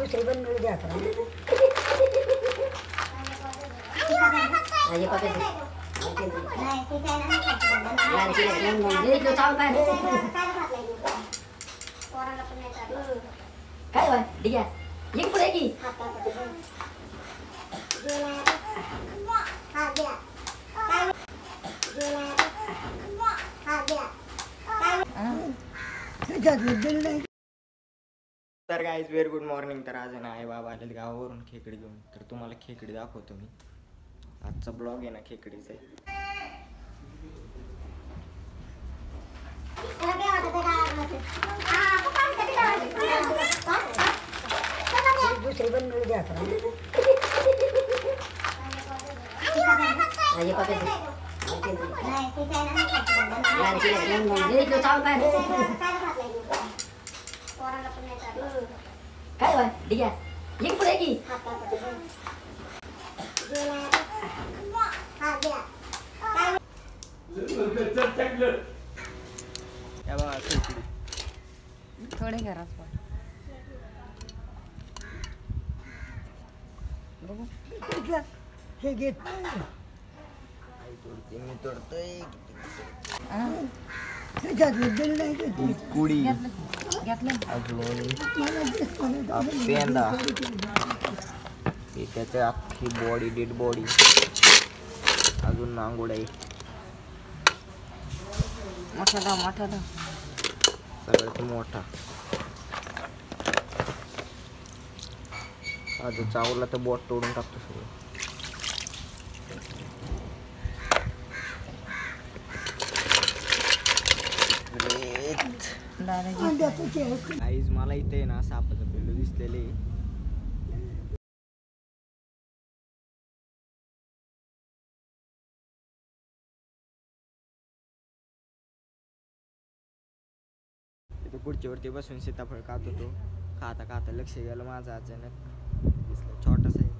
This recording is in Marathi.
दुसरी पण मिळू द्या आता. काय बाय ठीक आहे एक पुढे की तर गाईज व्हेरी गुड मॉर्निंग. तर आज ना आई बाबा आलेत गावावरून खेकडी घेऊन. तर तुम्हाला खेकडी दाखवतो मी. आजचा ब्लॉग आहे ना खेकडीचा आहे. दुसरी पण मिळू द्या आता. काय बाय ठीक आहे एक पुढे की या बघा खेकडी. थोडे घरात पण बघू हे घेत आई तोडते मी तोडतोय. कुडी घेतलं अजून पेंदा हे त्याचं अख्खी बॉडी डेड बॉडी. अजून नांगोड आहे. मोठा सगळ्यात मोठा. अजून चावला तर बोट तोडून टाकतो सगळं. आईज मला इथे ना सापाचं पिल्लू दिसलेले. तिथे खुर्चीवरती बसून सीताफळ खात होतो. खाता लक्ष गेलं माझं अचानक. दिसलं छोटासा आहे.